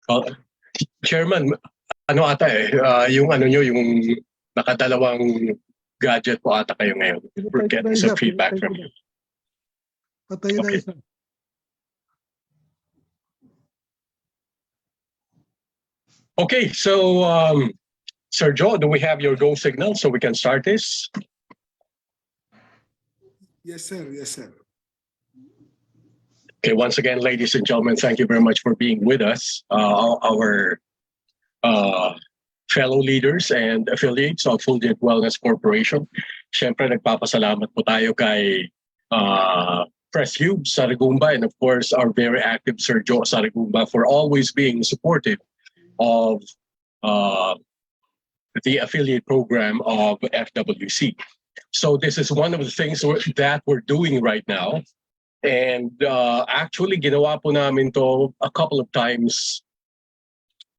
Uh, Chairman, ano ata yung ano nyo, yung nakadalawang gadget po ata kayo ngayon. We're getting some feedback from you. Patayin na Okay. isa. Okay, so Sir Joe, do we have your go signal so we can start this? Yes, sir. Yes, sir. Okay, once again, ladies and gentlemen, thank you very much for being with us, our fellow leaders and affiliates of Fulgent Wellness Corporation. Siyempre, nagpapasalamat po tayo kay Press Hube Saragumba and of course our very active Sir Joe Saragumba for always being supportive of the affiliate program of FWC. So this is one of the things that we're doing right now. And actually, ginawa po namin to a couple of times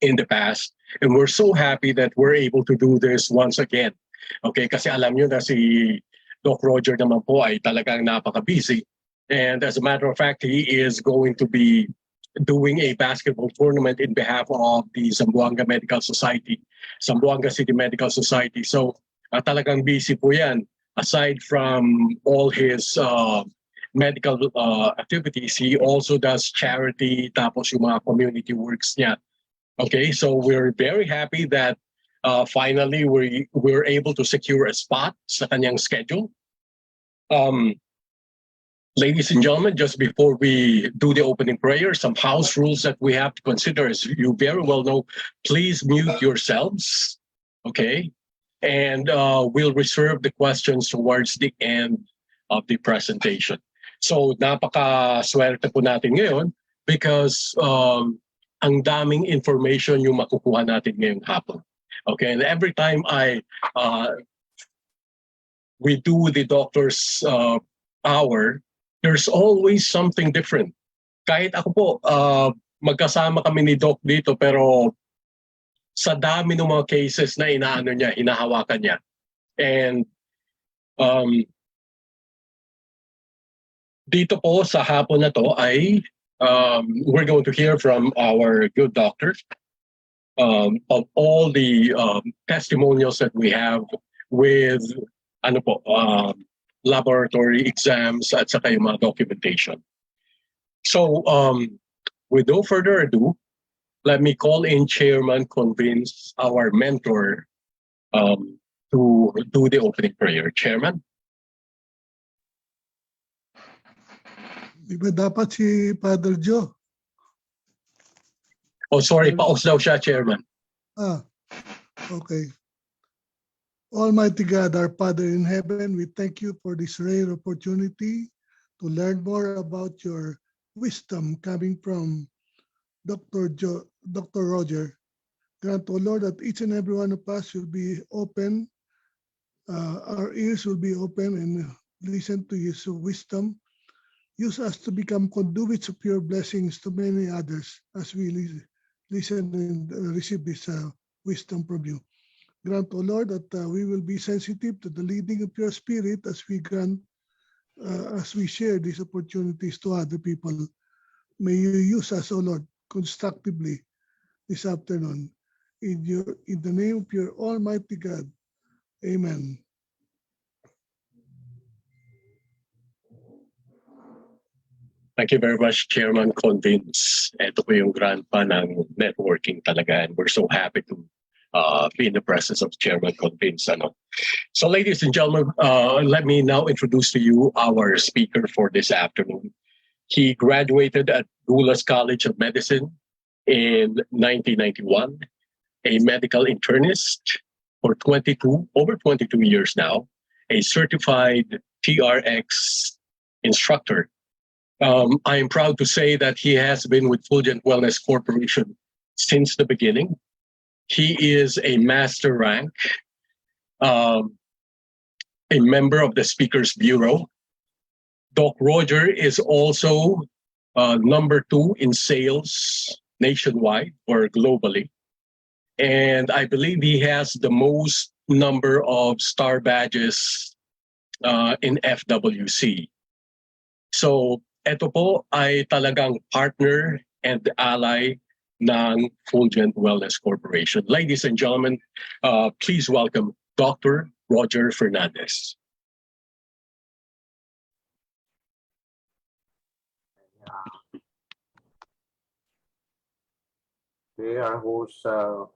in the past. And we're so happy that we're able to do this once again. Okay, kasi alam nyo na si Doc Roger naman po ay talagang napaka-busy. And as a matter of fact, he is going to be doing a basketball tournament in behalf of the Zamboanga Medical Society, Zamboanga City Medical Society. So talagang busy po yan. Aside from all his medical activities, he also does charity, tapos yung mga community works niya. Okay, so we're very happy that finally we're able to secure a spot sa kanyang schedule. Ladies and gentlemen, just before we do the opening prayer, some house rules that we have to consider. As you very well know, please mute yourselves, okay? And we'll reserve the questions towards the end of the presentation. So napaka-swerte po natin ngayon because ang daming information yung makukuha natin ngayong hapon. Okay, and every time we do the doctor's hour, there's always something different. Kahit ako po, magkasama kami ni Doc dito, pero sa dami ng mga cases na inaano niya, hinahawakan niya. And dito po sa hapon na to ay we're going to hear from our good doctor of all the testimonials that we have with laboratory exams at saka yung mga documentation. So with no further ado, let me call in Chairman Convince, our mentor, to do the opening prayer. Chairman? Di ba dapat si Father Joe? Oh, sorry, paus daw siya, Chairman. Okay. Almighty God, our Father in heaven, we thank you for this rare opportunity to learn more about your wisdom coming from Dr. Roger. Grant, O Lord, that each and every one of us will be open, our ears will be open and listen to his wisdom. Use us to become conduits of your blessings to many others as we listen and receive this wisdom from you. Grant, O Lord, that we will be sensitive to the leading of your Spirit as we share these opportunities to other people. May you use us, O Lord, constructively this afternoon. In the name of your Almighty God. Amen. Thank you very much, Chairman Convince. Ito po yung grandpa ng networking talaga, and we're so happy to be in the presence of Chairman Convince. So ladies and gentlemen, let me now introduce to you our speaker for this afternoon. He graduated at Gulas College of Medicine in 1991, a medical internist for over 22 years now, a certified TRX instructor. I am proud to say that he has been with Fulgent Wellness Corporation since the beginning. He is a master rank, a member of the Speakers Bureau. Doc Roger is also number 2 in sales nationwide or globally. And I believe he has the most number of star badges in FWC. So ito po ay talagang partner and ally ng Fulgent Wellness Corporation. Ladies and gentlemen, please welcome Dr. Roger Fernandez. We are host Sir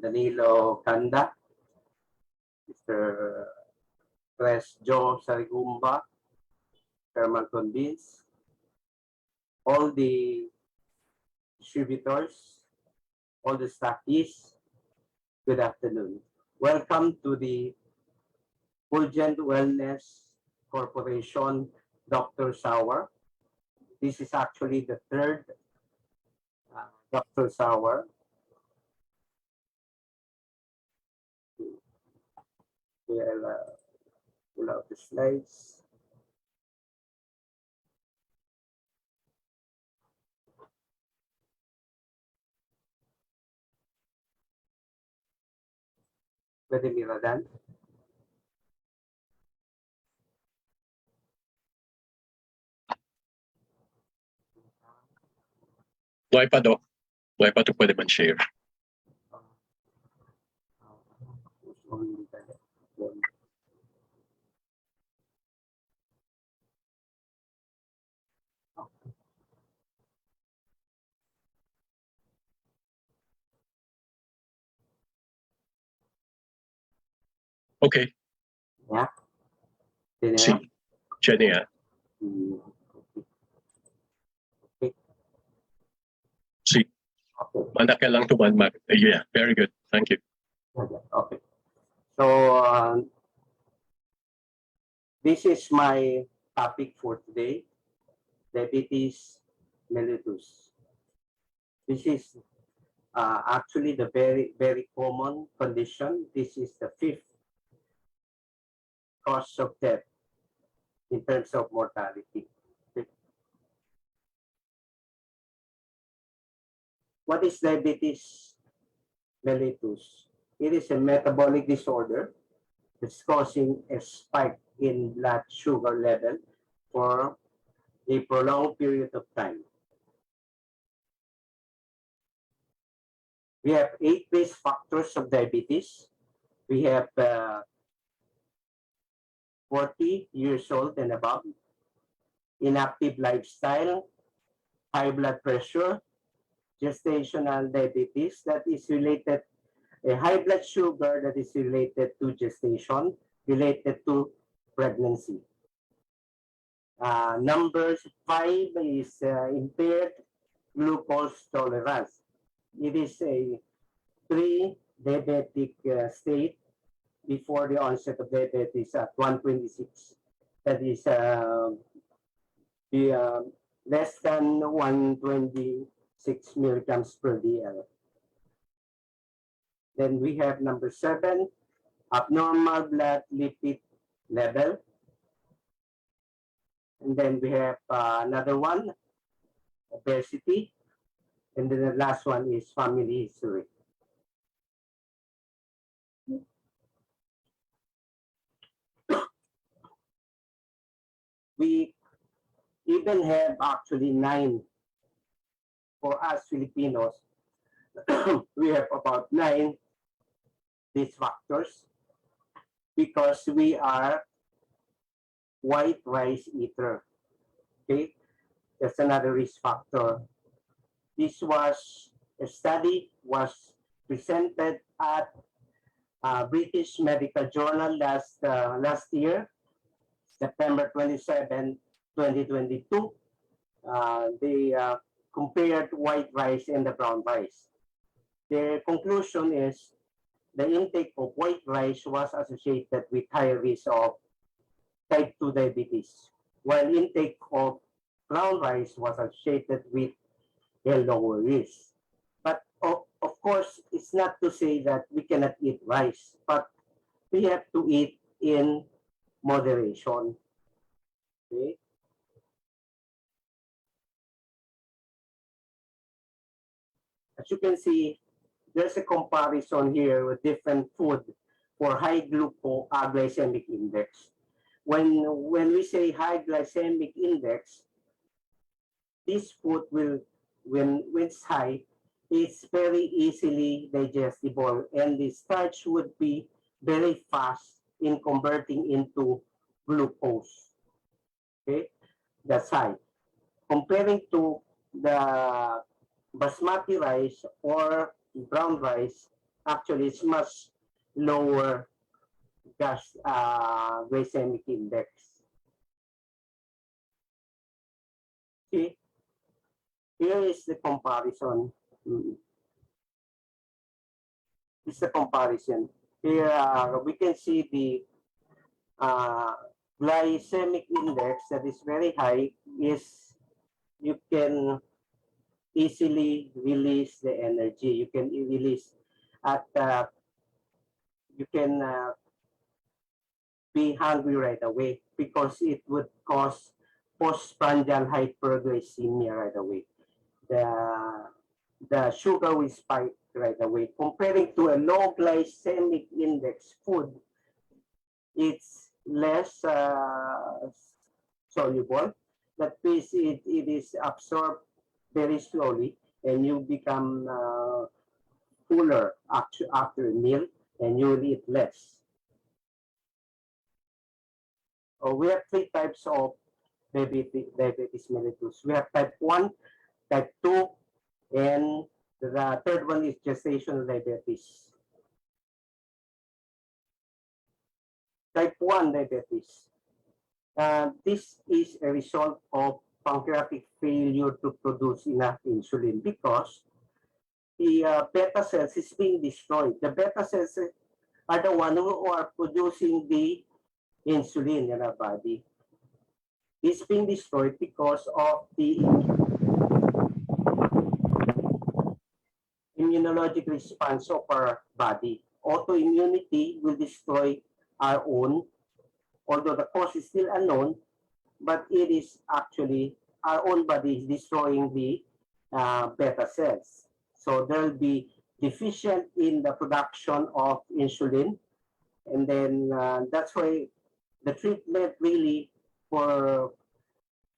Danilo Kanda, Mr. Pres Joe Sarigumba, Chairman Convince, all the distributors, all the stockists, good afternoon. Welcome to the Fulgent Wellness Corporation Doctor's Hour. This is actually the third Doctor's Hour. We'll pull out the slides. Pwede miradan? Buhay pa, Doc. Buhay pa ito, pwede man share. Okay. Yeah. Sí. Jenny, sí. Manak ka lang tuman, Mac. Yeah, very good. Thank you. Okay. So, this is my topic for today, diabetes mellitus. This is actually the very, very common condition. This is the 5th cause of death in terms of mortality. Okay. What is diabetes mellitus? It is a metabolic disorder that's causing a spike in blood sugar level for a prolonged period of time. We have 8 risk factors of diabetes. We have 40 years old and above, inactive lifestyle, high blood pressure, gestational diabetes that is related, a high blood sugar that is related to gestation, related to pregnancy. Number 5 is impaired glucose tolerance. It is a pre-diabetic state before the onset of diabetes at 126. That is less than 126 milligrams per DL. Then we have number 7, abnormal blood lipid level. And then we have another one, obesity. And then the last one is family history. We even have actually 9 for us Filipinos. We have about 9 these factors because we are white rice eater. Okay, that's another risk factor. This was a study was presented at British Medical Journal last year, September 27, 2022. They compared white rice and the brown rice. Their conclusion is the intake of white rice was associated with higher risk of type 2 diabetes, while intake of brown rice was associated with a lower risk. But of course, it's not to say that we cannot eat rice, but we have to eat in moderation. Okay. As you can see, there's a comparison here with different food for high glycemic index. When we say high glycemic index, this food will when it's high, it's very easily digestible, and the starch would be very fast in converting into glucose. Okay, that's high. Comparing to the basmati rice or brown rice, actually it's much lower glycemic index. See, here is the comparison. This is the comparison. Here we can see the glycemic index that is very high. Is you can easily release the energy. You can release at you can be hungry right away because it would cause postprandial hyperglycemia right away. The sugar will spike right away. Comparing to a low glycemic index food, it's less soluble. That means it is absorbed very slowly, and you become fuller after a meal, and you will eat less. We have three types of diabetes mellitus. We have type 1, type 2, and the third one is gestational diabetes. Type 1 diabetes. This is a result of pancreatic failure to produce enough insulin because the beta cells is being destroyed. The beta cells are the one who are producing the insulin in our body. It's being destroyed because of the immunologic response of our body. Autoimmunity will destroy our own, although the cause is still unknown, but it is actually our own body is destroying the beta cells. So there will be deficient in the production of insulin, and then that's why the treatment really for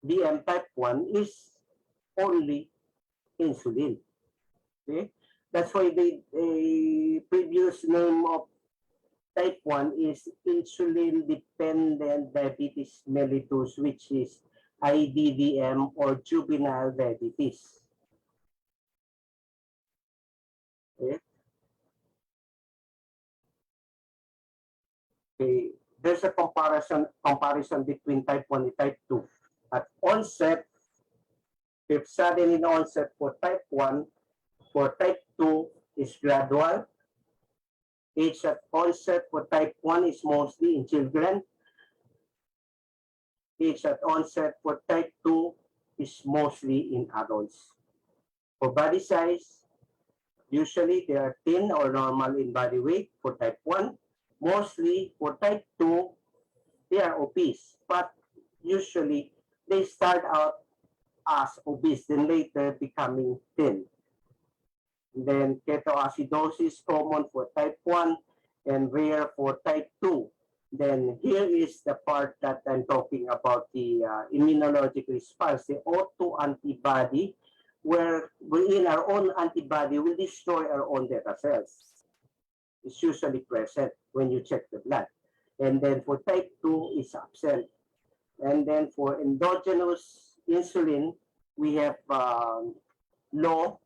DM type 1 is only insulin. Okay, that's why the previous name of type 1 is insulin-dependent diabetes mellitus, which is IDDM or juvenile diabetes. Okay. Okay. There's a comparison between type 1 and type 2. At onset, if sudden in onset for type 1, for type 2 is gradual. Age at onset for type 1 is mostly in children. Age at onset for type 2 is mostly in adults. For body size, usually they are thin or normal in body weight for type 1. Mostly for type 2, they are obese, but usually they start out as obese, then later becoming thin. Then ketoacidosis common for type 1 and rare for type 2. Then here is the part that I'm talking about, the immunologic response, the autoantibody, where within our own antibody will destroy our own beta cells. It's usually present when you check the blood. And then for type 2, it's absent. And then for endogenous insulin, we have low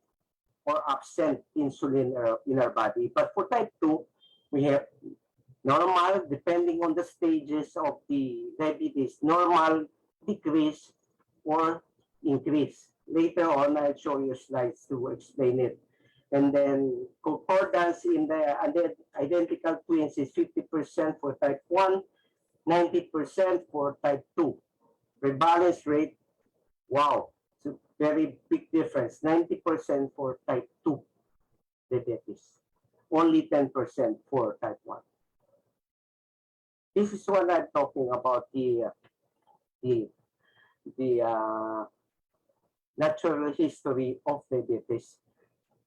or absent insulin in our body. But for type 2, we have normal, depending on the stages of the diabetes, normal, decrease, or increase. Later on, I'll show you slides to explain it. And then concordance in the identical twins is 50% for type 1, 90% for type 2. Rebalance rate, wow, it's a very big difference. 90% for type 2 diabetes, only 10% for type 1. This is what I'm talking about, the natural history of diabetes.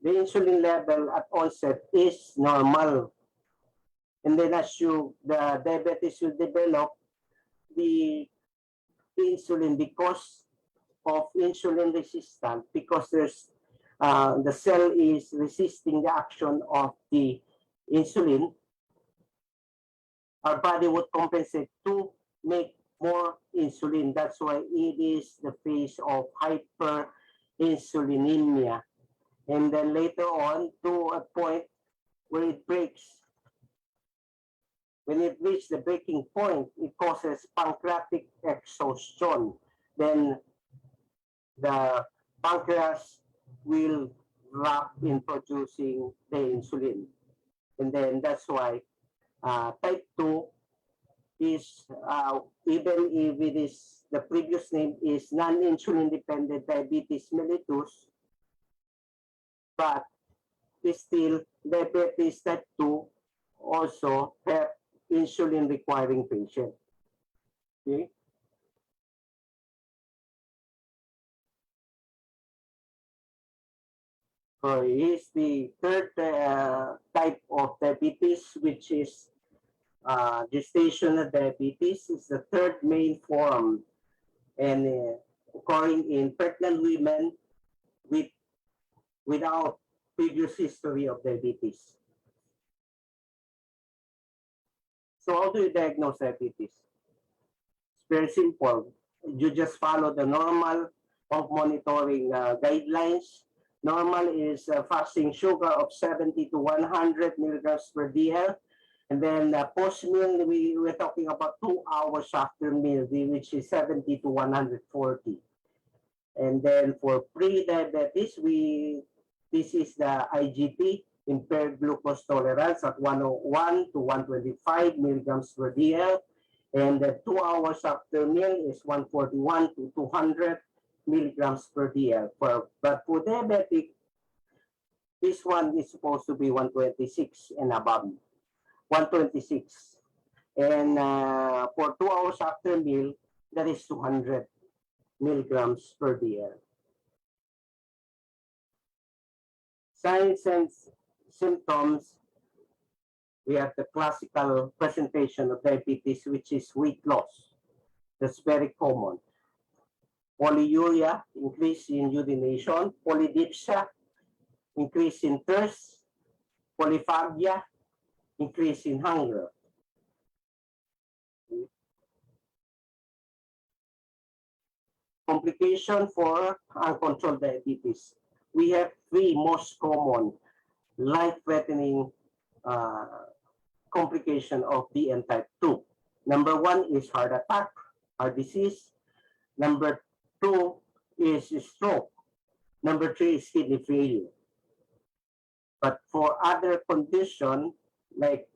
The insulin level at onset is normal. And then as the diabetes will develop, the insulin, because of insulin resistant because the cell is resisting the action of the insulin. Our body would compensate to make more insulin. That's why it is the phase of hyperinsulinemia. And then later on, to a point where it breaks. When it reaches the breaking point, it causes pancreatic exhaustion. Then the pancreas will drop in producing the insulin. And then that's why type 2 is, even if it is, the previous name is non-insulin dependent diabetes mellitus, but still diabetes type 2 also have insulin requiring patient. Okay. So here's the third type of diabetes, which is gestational diabetes. Is the third main form and occurring in pregnant women without previous history of diabetes. So how do you diagnose diabetes? It's very simple. You just follow the normal of monitoring guidelines. Normal is fasting sugar of 70 to 100 milligrams per dl. And then post-meal, we're talking about 2 hours after meal, which is 70 to 140. And then for pre-diabetes, this is the IGT, impaired glucose tolerance at 101 to 125 milligrams per dl. And the 2 hours after meal is 141 to 200 milligrams per dl. But for diabetic, this one is supposed to be 126 and above. 126. And for 2 hours after meal, that is 200 milligrams per dl. Signs and symptoms, we have the classical presentation of diabetes, which is weight loss. That's very common. Polyuria, increase in urination. Polydipsia, increase in thirst. Polyphagia, increase in hunger. Complication for uncontrolled diabetes. We have 3 most common life-threatening complication of DN type 2. Number 1 is heart attack, heart disease. Number 2 is stroke. Number 3 is kidney failure. But for other conditions like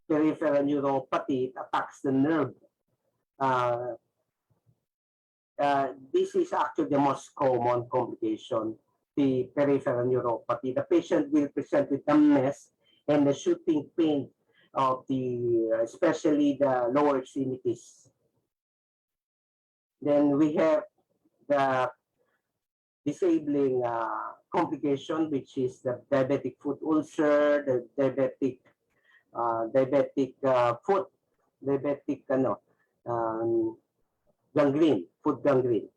peripheral neuropathy, it attacks the nerve. This is actually the most common complication, the peripheral neuropathy. The patient will present with numbness and the shooting pain of especially the lower extremities. Then we have the disabling complication, which is the diabetic foot ulcer, the diabetic foot, diabetic gangrene, foot gangrene.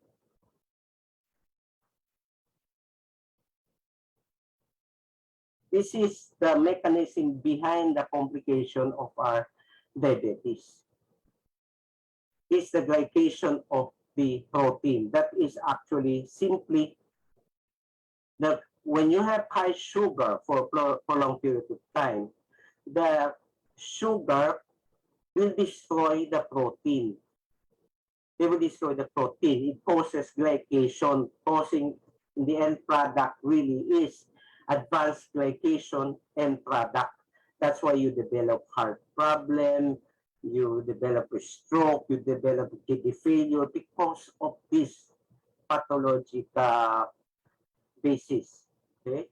This is the mechanism behind the complication of our diabetes. It's the glycation of the protein. That is actually simply that when you have high sugar for a prolonged period of time, the sugar will destroy the protein. It will destroy the protein. It causes glycation, causing the end product really is advanced glycation end product. That's why you develop heart problem, you develop a stroke, you develop kidney failure because of this pathological basis. Okay.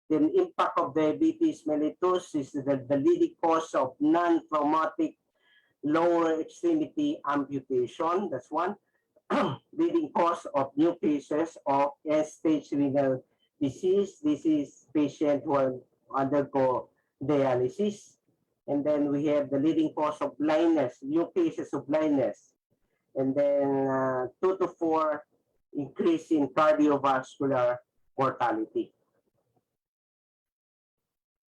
The impact of diabetes mellitus is the leading cause of non-traumatic lower extremity amputation. That's one. Leading cause of new cases of end-stage renal disease. This is patients who undergo dialysis. And then we have the leading cause of blindness, new cases of blindness. and then 2 to 4 increase in cardiovascular mortality.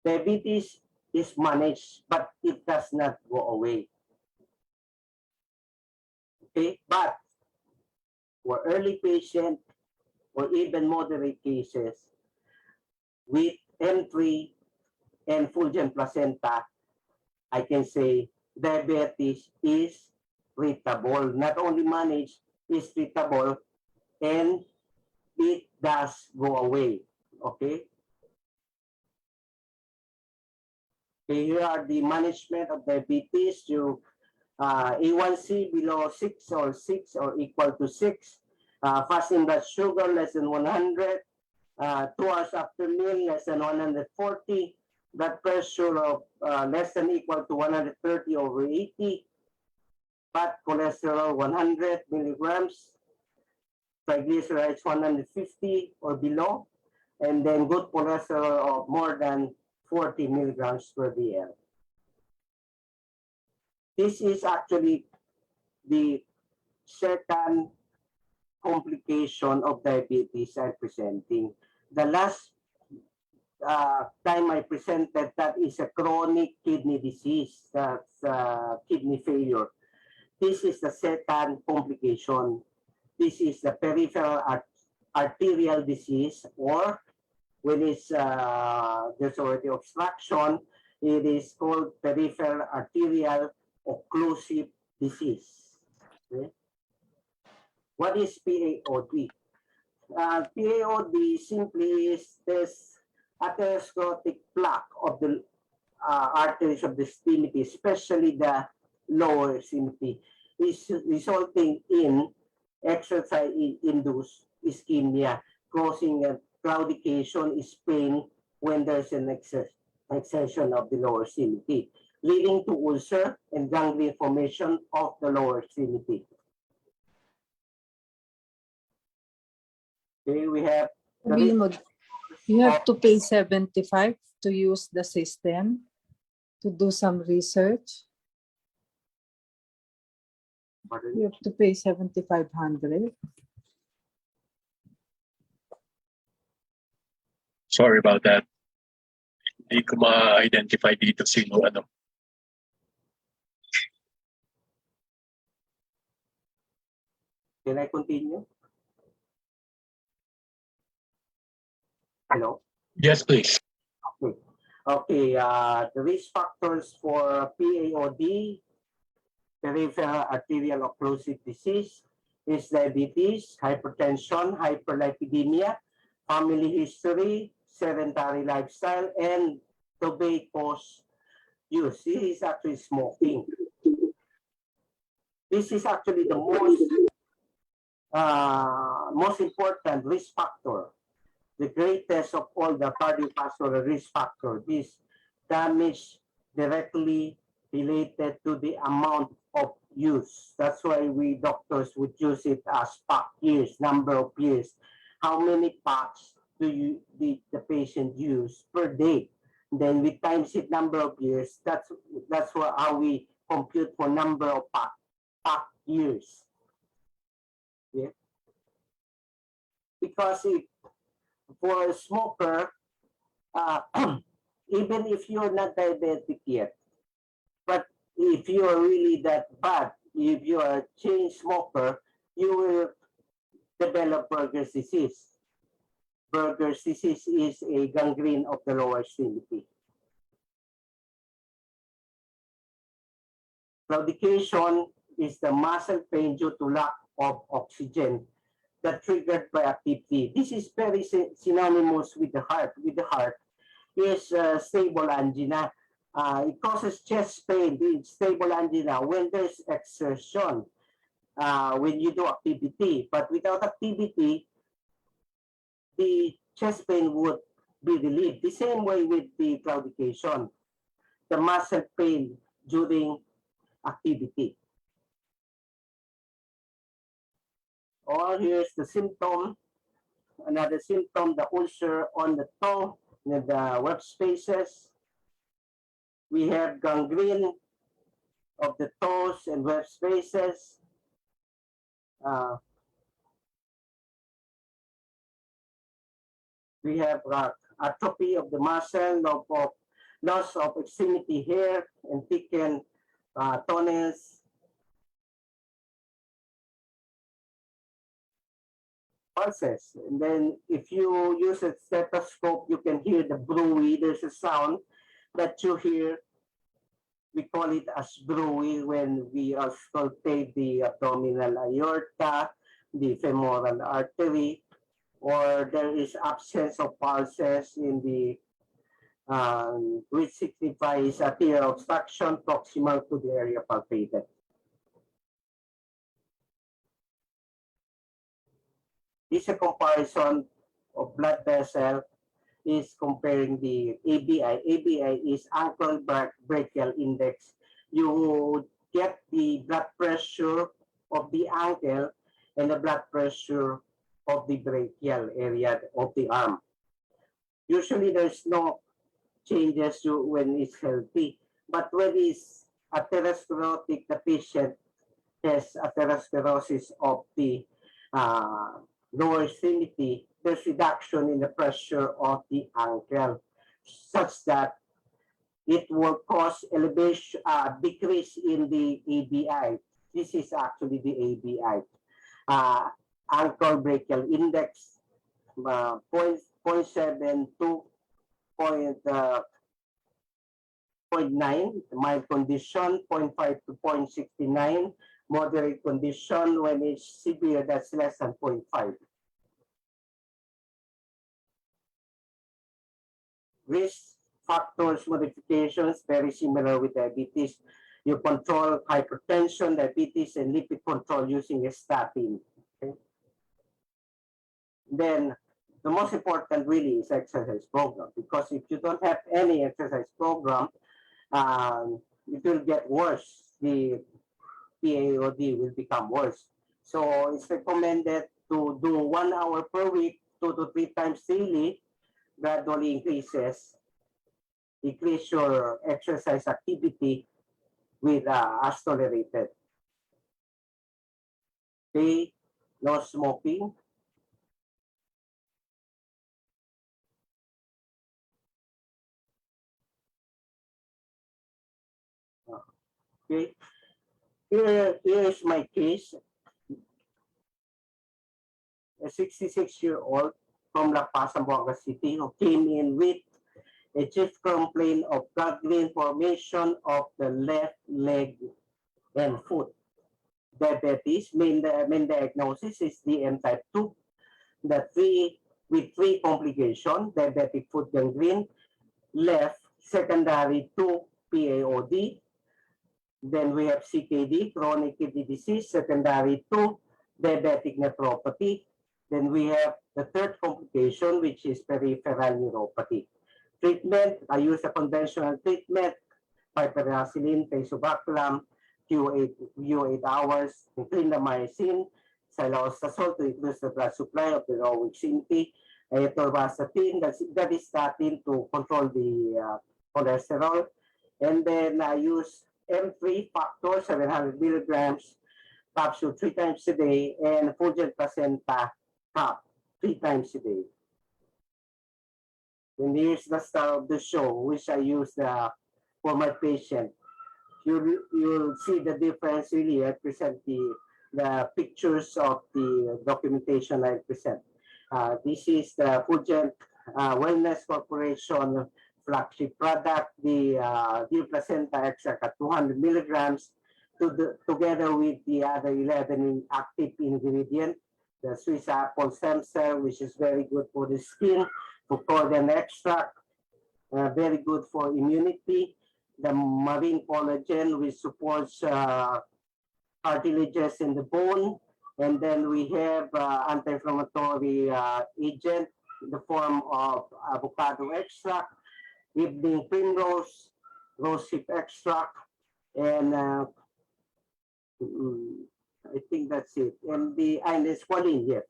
Diabetes is managed, but it does not go away. Okay, but for early patient or even moderate cases with M3 and Fulgen placenta, I can say diabetes is treatable. Not only managed, is treatable, and it does go away. Okay? Okay, here are the management of diabetes. You A1C below 6 or equal to 6. Fasting blood sugar less than 100. 2 hours after meal less than 140. Blood pressure of less than equal to 130 over 80. Bad cholesterol 100 milligrams. Triglycerides 150 or below. And then good cholesterol of more than 40 milligrams per dl. This is actually the second complication of diabetes I'm presenting. The last time I presented, that is a chronic kidney disease, that's kidney failure. This is the second complication. This is the peripheral arterial disease, or when it's there's already obstruction, it is called peripheral arterial occlusive disease. Okay? What is PAOD? PAOD simply is this atherosclerotic plaque of the arteries of the extremity, especially the lower extremity, is resulting in exercise-induced ischemia, causing a claudication, is pain when there's an extension of the lower extremity, leading to ulcer and ganglion formation of the lower extremity. Okay, we have you have to pay 75 to use the system to do some research. You have to pay 7,500. Sorry about that. Hindi ko ma-identify dito sino ano. Can I continue? Hello? Yes, please. Okay, the risk factors for PAOD, peripheral arterial occlusive disease, is diabetes, hypertension, hyperlipidemia, family history, sedentary lifestyle, and tobacco use. This is actually smoking. This is actually the most important risk factor, the greatest of all the cardiovascular risk factor. This damage directly related to the amount of use. That's why we doctors would use it as pack years, number of years. How many packs do the patient use per day? Then we times it number of years. That's how we compute for number of pack years. Yeah. Because for a smoker, even if you're not diabetic yet, but if you are really that bad, if you are a chain smoker, you will develop Buerger's disease. Buerger's disease is a gangrene of the lower extremity. Claudication is the muscle pain due to lack of oxygen that triggered by activity. This is very synonymous with the heart. With the heart is stable angina. It causes chest pain, the stable angina, when there's exertion, when you do activity. But without activity, the chest pain would be relieved. The same way with the claudication, the muscle pain during activity. Or here's the symptom. Another symptom, the ulcer on the toe, the web spaces. We have gangrene of the toes and web spaces. We have atrophy of the muscle, loss of extremity hair, and thickened toenails. Pulses. And then if you use a stethoscope, you can hear the bruit. There's a sound that you hear. We call it as bruit when we auscultate the abdominal aorta, the femoral artery, or there is absence of pulses in the which signifies arterial obstruction proximal to the area palpated. This is a comparison of blood vessel is comparing the ABI. ABI is ankle brachial index. You get the blood pressure of the ankle and the blood pressure of the brachial area of the arm. Usually there's no changes when it's healthy, but when it's atherosclerotic, the patient has atherosclerosis of the lower extremity, there's reduction in the pressure of the ankle, such that it will cause elevation, decrease in the ABI. This is actually the ABI. Ankle brachial index, 0.7 to 0.9, mild condition, 0.5 to 0.69, moderate condition. When it's severe, that's less than 0.5. Risk factors modifications, very similar with diabetes. You control hypertension, diabetes, and lipid control using a statin. Okay? Then the most important really is exercise program, because if you don't have any exercise program, it will get worse. The PAOD will become worse. So it's recommended to do 1 hour per week, 2 to 3 times daily, gradually increase your exercise activity with as tolerated. Okay, no smoking. Okay, here's my case. A 66-year-old from La Paz, Zamboanga City, who came in with a chief complaint of gangrene formation of the left leg and foot. Diabetes, main diagnosis is DM type 2. With three complications: diabetic foot gangrene, left secondary to PAOD. Then we have CKD, chronic kidney disease, secondary to diabetic nephropathy. Then we have the third complication, which is peripheral neuropathy. Treatment, I use a conventional treatment, piperacillin, tazobactam, Q8 hours, clindamycin, xylostazole to increase the blood supply of the low extremity, atorvastatin, that is statin to control the cholesterol. And then I use M3 factor, 700 milligrams, capsule 3 times a day, and Fulgent placenta cap 3 times a day. And here's the star of the show, which I use for my patient. You'll see the difference really. I present the pictures of the documentation I present. This is the Fulgent Wellness Corporation flagship product, the deer placenta extract at 200 milligrams, together with the other 11 active ingredient, the Swiss apple stem cell, which is very good for the skin, Fucodian extract, very good for immunity, the marine collagen, which supports cartilages in the bone, and then we have anti-inflammatory agent in the form of avocado extract, evening primrose, rosehip extract, and I think that's it. And the squalene, yeah.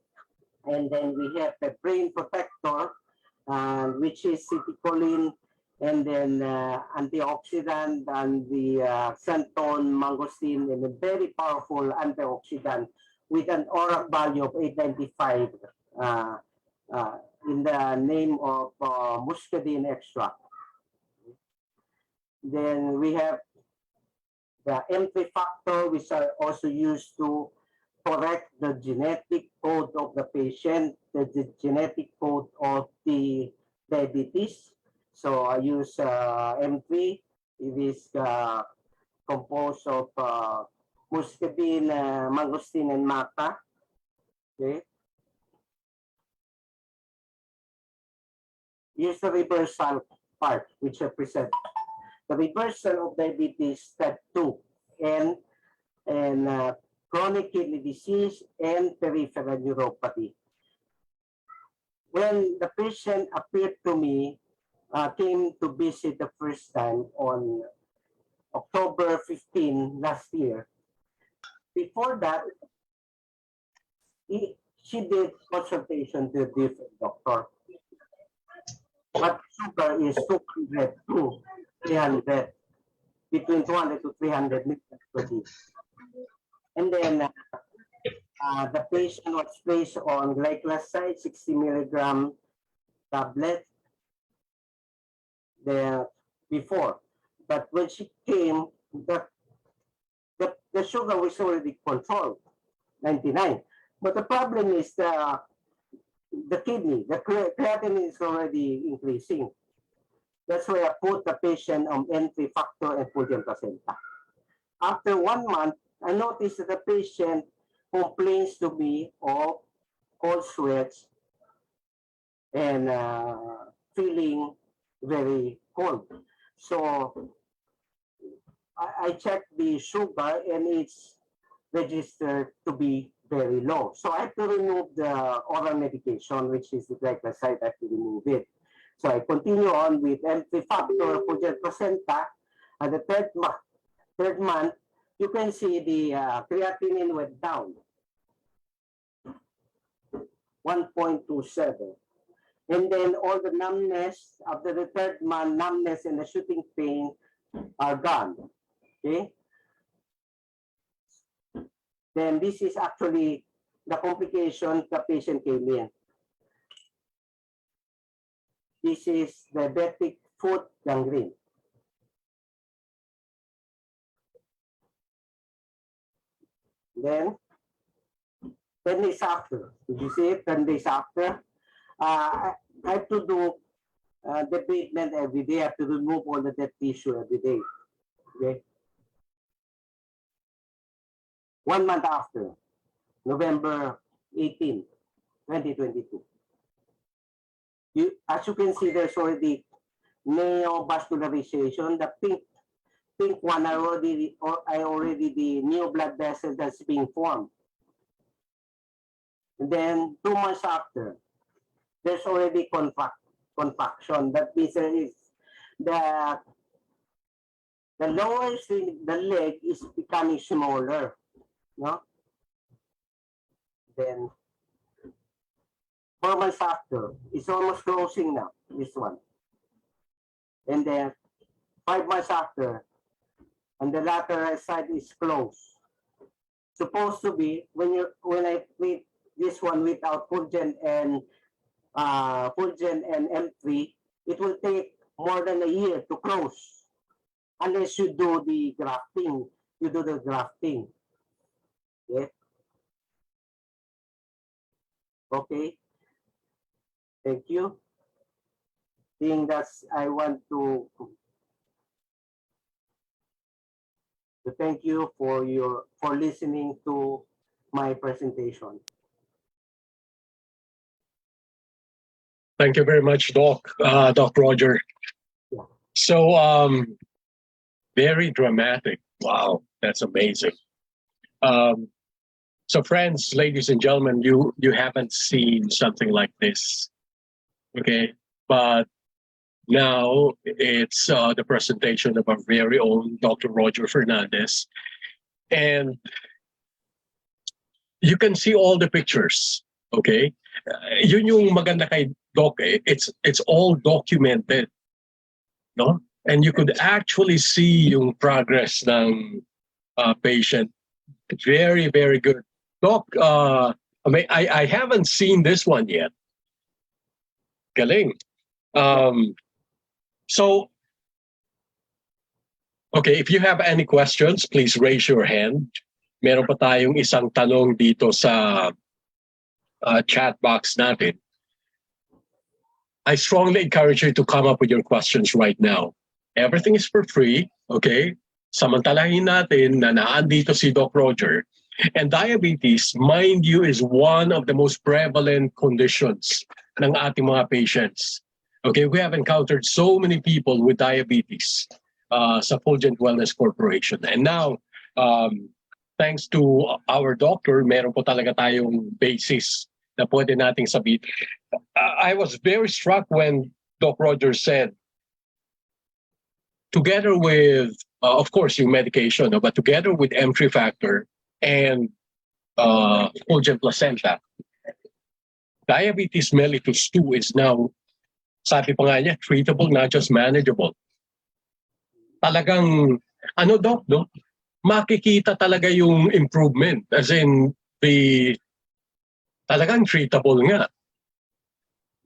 And then we have the brain protector, which is citicoline, and then antioxidant, and the xanthan mangosteen, and a very powerful antioxidant, with an ORAC value of 895 in the name of muscadine extract. Then we have the M3 factor, which are also used to correct the genetic code of the patient, the genetic code of the diabetes. So I use M3. It is composed of muscadine, mangosteen, and maca. Okay. Here's the reversal part, which represents the reversal of diabetes type 2 and chronic kidney disease and peripheral neuropathy. When the patient appeared to me, came to visit the first time on October 15 last year. Before that, she did consultation to a different doctor. But sugar is 200 to 300, between 200 to 300 milligrams per day. And then the patient was placed on glycoside 60 milligram tablet there before. But when she came, the sugar was already controlled, 99. But the problem is the kidney, the creatinine is already increasing. That's why I put the patient on N3 factor and Fulgen placenta. After 1 month, I noticed that the patient complains to me of cold sweats and feeling very cold. So I checked the sugar and it's registered to be very low. So I have to remove the oral medication, which is the glycoside. I have to remove it. So I continue on with M3 factor, Fulgen placenta. At the third month, you can see the creatinine went down, 1.27. And then all the numbness, after the third month, numbness and the shooting pain are gone. Okay? Then this is actually the complication the patient came in. This is diabetic foot gangrene. Then 10 days after, did you see it? 10 days after, I have to do the treatment every day. I have to remove all the dead tissue every day. Okay. 1 month after, November 18, 2022. As you can see, there's already neovascularization. The pink one are already the new blood vessel that's being formed. And then 2 months after, there's already contraction. That means there is the lower the leg is becoming smaller. No? Then 4 months after, it's almost closing now, this one. And then 5 months after, and the lateral side is closed. Supposed to be when I treat this one without Fulgen and M3, it will take more than a year to close, unless you do the grafting. You do the grafting. Okay. Okay. Thank you. I think that's I want to thank you for listening to my presentation. Thank you very much, Doc Roger. Yeah. So very dramatic. Wow, that's amazing. So friends, ladies and gentlemen, you haven't seen something like this, okay? But now it's the presentation of our very own Dr. Roger Fernandez. And you can see all the pictures, okay? Yun yung maganda kay Doc, it's all documented, no? And you could actually see yung progress ng patient. Very, very good. Doc, I haven't seen this one yet. Galing. So, okay, if you have any questions, please raise your hand. Meron pa tayong isang tanong dito sa chat box natin. I strongly encourage you to come up with your questions right now. Everything is for free, okay? Samantalahin natin na naandito si Doc Roger. And diabetes, mind you, is one of the most prevalent conditions ng ating mga patients. Okay, we have encountered so many people with diabetes sa Fulgent Wellness Corporation. And now, thanks to our doctor, meron po talaga tayong basis na pwede nating sabihin. I was very struck when Doc Roger said, together with, of course, yung medication, but together with M3 factor and Fulgent placenta, diabetes mellitus 2 is now, sabi pa nga niya, treatable, not just manageable. Talagang, ano Doc, no? Makikita talaga yung improvement, as in, talagang treatable nga.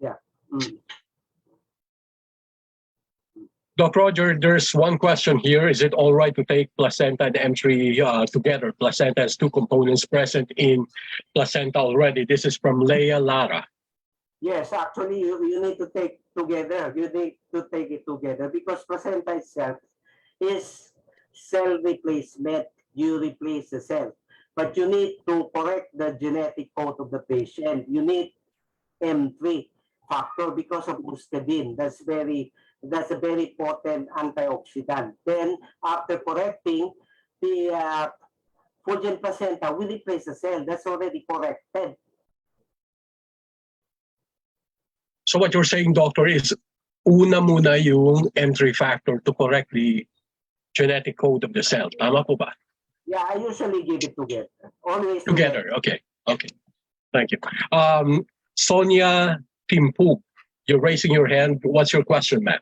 Yeah. Doc Roger, there's one question here. Is it all right to take placenta and M3 together? Placenta has two components present in placenta already. This is from Leia Lara. Yes, actually, you need to take together. You need to take it together because placenta itself is cell replacement. You replace the cell. But you need to correct the genetic code of the patient. You need M3 factor because of histidine. That's a very potent antioxidant. Then, after correcting, the Fulgent placenta will replace the cell. That's already corrected. So what you're saying, doctor, is una muna yung M3 factor to correct the genetic code of the cell. Tama po ba? Yeah, I usually give it together. Always Together, okay. Okay. Thank you. Sonia Timpug, you're raising your hand. What's your question, ma'am?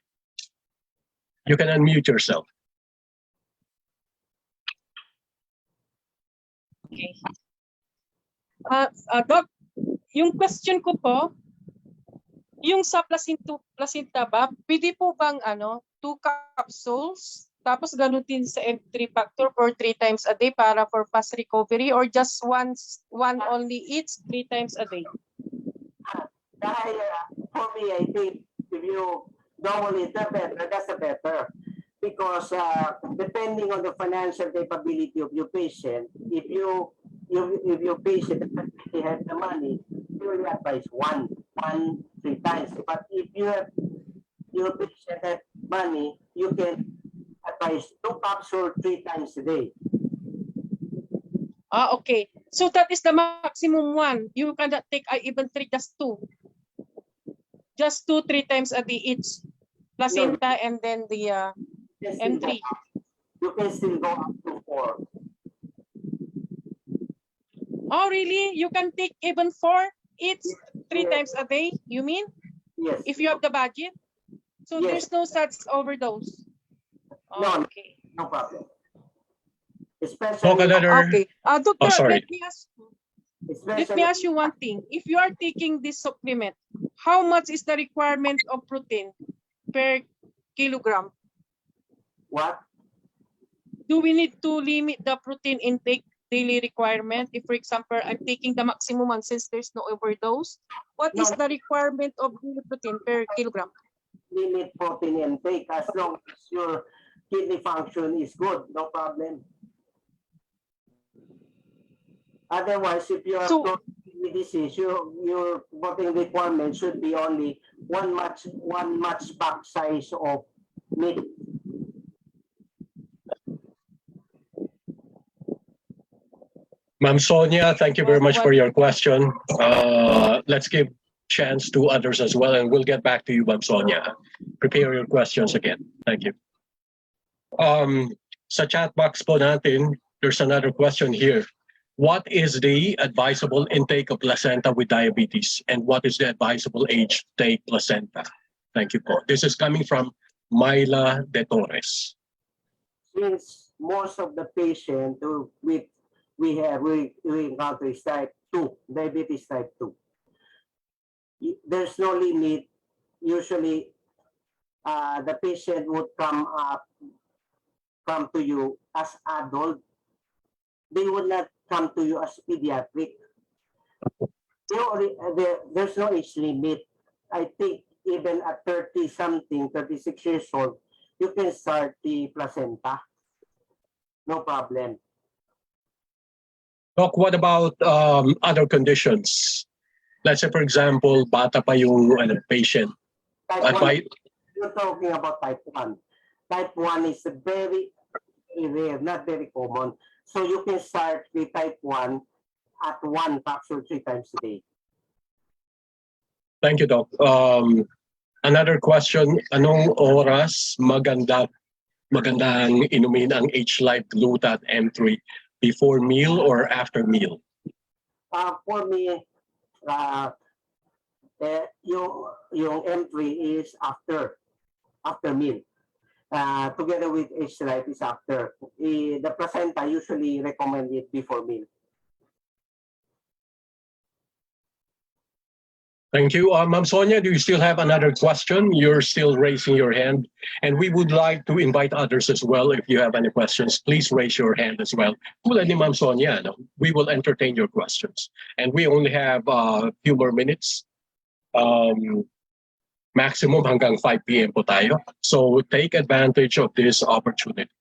You can unmute yourself. Okay. Doc, yung question ko po, yung sa placenta ba, pwede po bang 2 capsules, tapos ganutin sa M3 factor for 3 times a day para for fast recovery, or just one only each 3 times a day? For me, I think if you double it, the better. That's the better. Because depending on the financial capability of your patient, if your patient doesn't really have the money, you will advise one 3 times. But if your patient has money, you can advise 2 capsules 3 times a day. Okay. So that is the maximum one. You cannot take even 3, just 2. Just 2, 3 times a day each. Placenta and then the M3. You can still go up to 4. Oh, really? You can take even 4 each 3 times a day, you mean? Yes. If you have the budget? So Yes. there's no such overdose? No, Okay. no problem. Especially, Okay. Doctor, sorry. let me ask you one thing. If you are taking this supplement, how much is the requirement of protein per kilogram? what? Do we need to limit the protein intake daily requirement? If, for example, I'm taking the maximum one since there's no overdose, what is the requirement of daily protein per kilogram? Limit protein intake as long as your kidney function is good, no problem. Otherwise, if you have kidney disease, your protein requirement should be only one match pack size of meat. Ma'am Sonia, thank you very much for your question. Let's give chance to others as well, and we'll get back to you, Ma'am Sonia. Prepare your questions again. Thank you. Sa chat box po natin, there's another question here. What is the advisable intake of placenta with diabetes, and what is the advisable age to take placenta? Thank you po. This is coming from Myla De Torres. Since most of the patients with we encounter is type 2, diabetes type 2. There's no limit. Usually, the patient would come to you as adult. They would not come to you as pediatric. There's no age limit. I think even at 30-something, 36 years old, you can start the placenta. No problem. Doc, what about other conditions? Let's say, for example, bata pa yung patient. Type 1, you're talking about type 1. Type 1 is very rare, not very common. So you can start with type 1 at 1 capsule 3 times a day. Thank you, Doc. Another question, anong oras magandang inumin ang H-Life Glutat M3? Before meal or after meal? For me, yung M3 is after meal. Together with H-Life is after. The placenta usually recommended before meal. Thank you. Ma'am Sonia, do you still have another question? You're still raising your hand. And we would like to invite others as well. If you have any questions, please raise your hand as well. Tulad ni Ma'am Sonia, no? We will entertain your questions. And we only have a few more minutes. Maximum hanggang 5 p.m. po tayo. So take advantage of this opportunity.